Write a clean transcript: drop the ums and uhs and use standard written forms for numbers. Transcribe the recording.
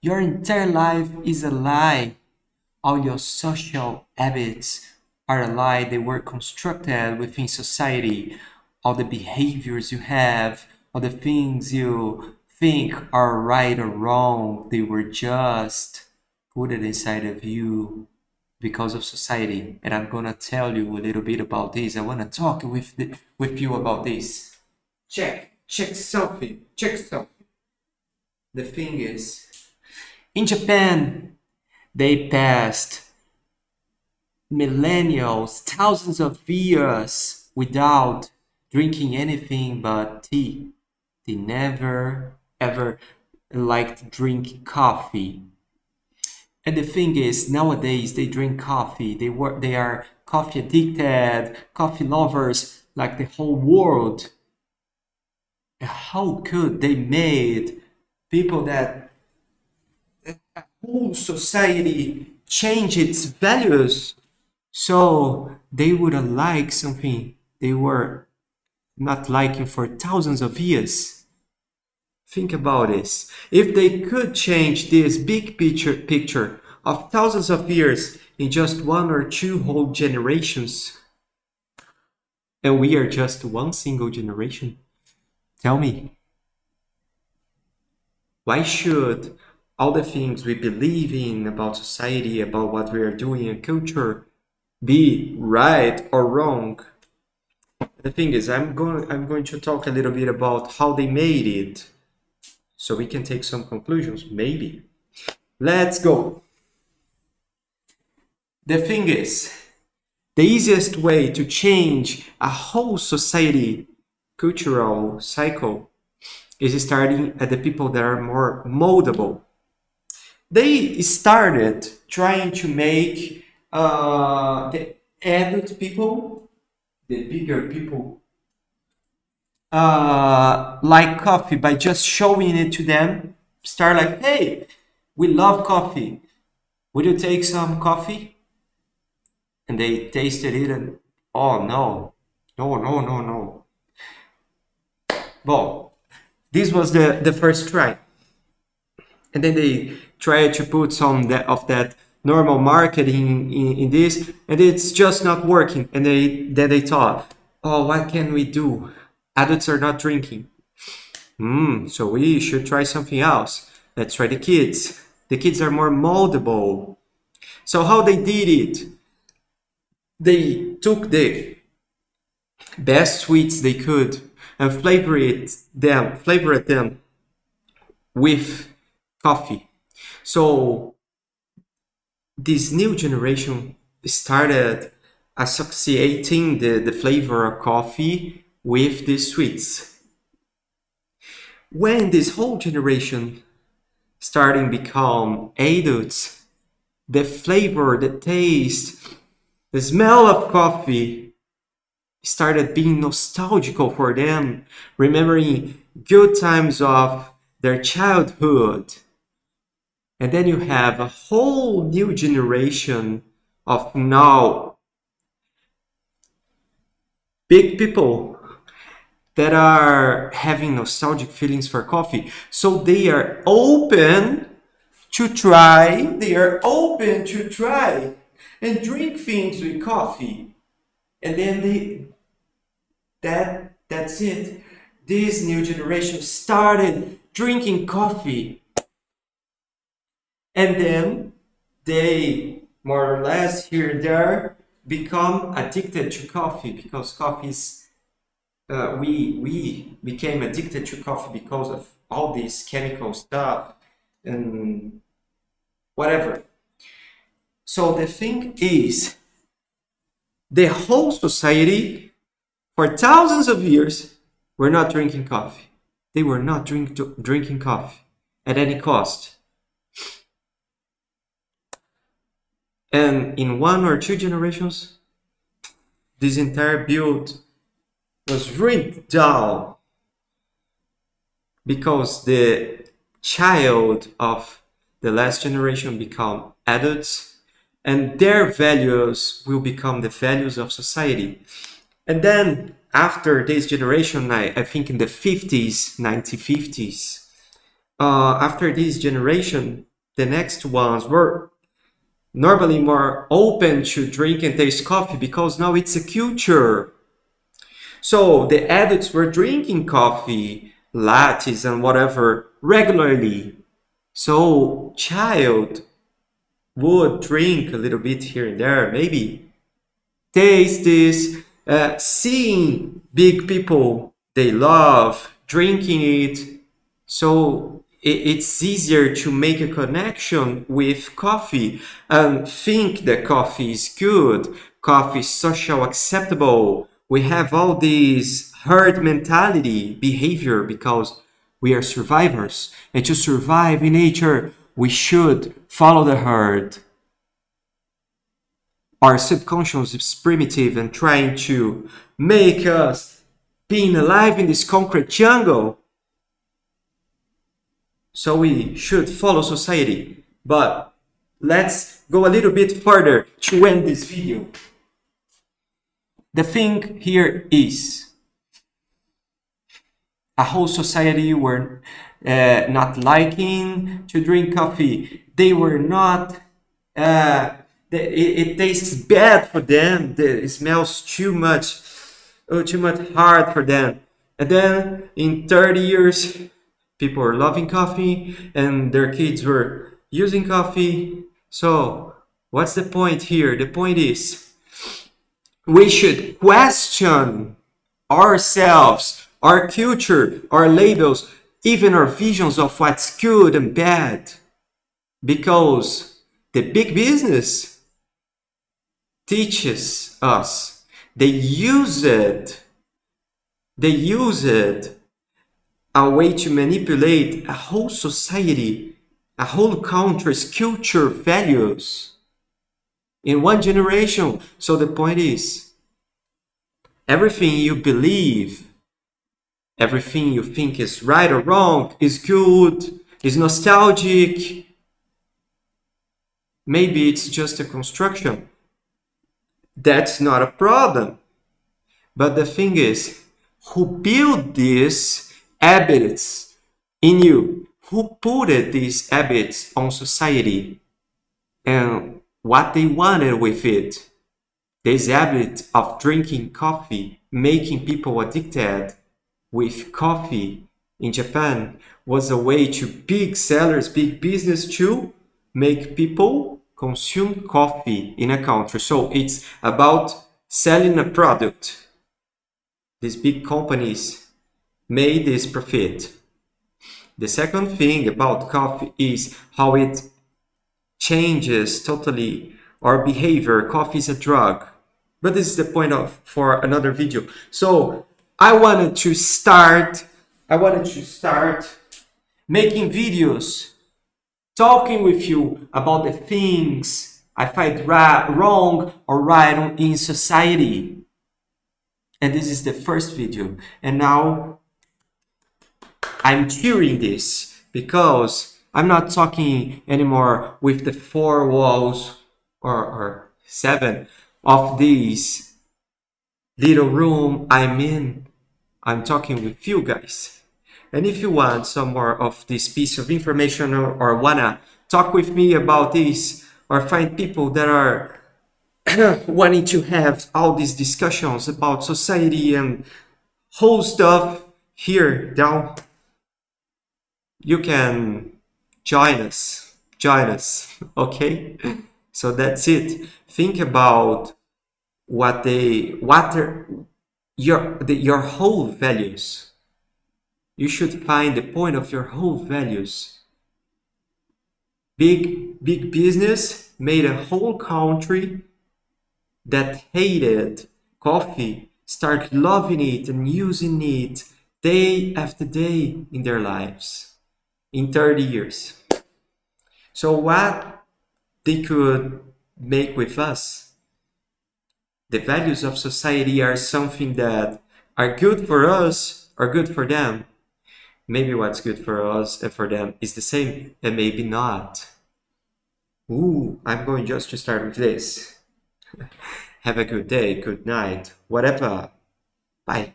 Your entire life is a lie. All your social habits are a lie. They were constructed within society. All the behaviors you have, all the things you think are right or wrong, they were just put it inside of you because of society. And I'm gonna tell you a little bit about this. I wanna talk with you about this. Check selfie, check selfie. The thing is, in Japan, they passed millennials, thousands of years without drinking anything but tea. They never ever liked drink coffee. And the thing is, nowadays they drink coffee. They are coffee addicted, coffee lovers, like the whole world. How could they made people that whole society change its values so they would like something they were not liking for thousands of years? Think about this. If they could change this big picture of thousands of years in just one or two whole generations, and we are just one single generation, tell me, why should all the things we believe in about society, about what we are doing in culture, be right or wrong? The thing is, I'm going to talk a little bit about how they made it, so we can take some conclusions, maybe. Let's go. The thing is, the easiest way to change a whole society cultural cycle is starting at the people that are more moldable. They started trying to make the adult people, the bigger people, like coffee by just showing it to them. Start like, hey, we love coffee. Would you take some coffee? And they tasted it and, oh no, no. Well, this was the first try. And then they tried to put some of that normal marketing in this, and it's just not working. And then they thought, oh, what can we do? Adults are not drinking. So we should try something else. Let's try the kids. The kids are more moldable. So how they did it? They took the best sweets they could and flavored them with coffee. So this new generation started associating the flavor of coffee with the sweets. When this whole generation starting become adults, the flavor, the taste, the smell of coffee started being nostalgical for them, remembering good times of their childhood. And then you have a whole new generation of now big people that are having nostalgic feelings for coffee. So they are open to try, and drink things with coffee. And then that's it. This new generation started drinking coffee. And then they, more or less, here and there, become addicted to coffee because coffee is, we became addicted to coffee because of all this chemical stuff and whatever. So the thing is, the whole society for thousands of years were not drinking coffee. They were not drinking coffee at any cost. And in one or two generations, this entire build was ripped down because the child of the last generation become adults and their values will become the values of society. And then after this generation, I think in the 50s, 1950s, after this generation, The next ones were normally more open to drink and taste coffee because now it's a culture. So the adults were drinking coffee, lattes and whatever regularly. So child would drink a little bit here and there, maybe taste this, seeing big people they love drinking it. So it's easier to make a connection with coffee and think that coffee is good, coffee is social acceptable. We have all this herd mentality behavior because we are survivors, and to survive in nature we should follow the herd. Our subconscious is primitive and trying to make us being alive in this concrete jungle. So we should follow society. But let's go a little bit further to end this video. The thing here is a whole society were not liking to drink coffee. They were not it tastes bad for them. It smells too much hard for them. And then in 30 years, people were loving coffee and their kids were using coffee. So what's the point here? The point is we should question ourselves, our culture, our labels, even our visions of what's good and bad. Because the big business teaches us. They use it a way to manipulate a whole society, a whole country's culture, values in one generation. So the point is, everything you believe, everything you think is right or wrong, is good, is nostalgic, maybe it's just a construction. That's not a problem. But the thing is, who built these habits in you? Who put these habits on society? And what they wanted with it? This habit of drinking coffee, making people addicted with coffee in Japan was a way to big sellers, big business to make people consume coffee in a country. So it's about selling a product. These big companies made this profit. The second thing about coffee is how it changes totally our behavior. Coffee is a drug. But this is the point for another video. So I wanted to start making videos, talking with you about the things I find wrong or right in society. And this is the first video. And now I'm cheering this because I'm not talking anymore with the four walls or seven of this little room I'm in. I'm talking with you guys. And if you want some more of this piece of information or wanna talk with me about this or find people that are wanting to have all these discussions about society and whole stuff here down, you can join us, okay? So that's it. Think about your whole values. You should find the point of your whole values. Big business made a whole country that hated coffee start loving it and using it day after day in their lives in 30 years. So what they could make with us? The values of society are something that are good for us or good for them. Maybe what's good for us and for them is the same, and maybe not. Ooh, I'm going just to start with this. Have a good day, good night, whatever. Bye.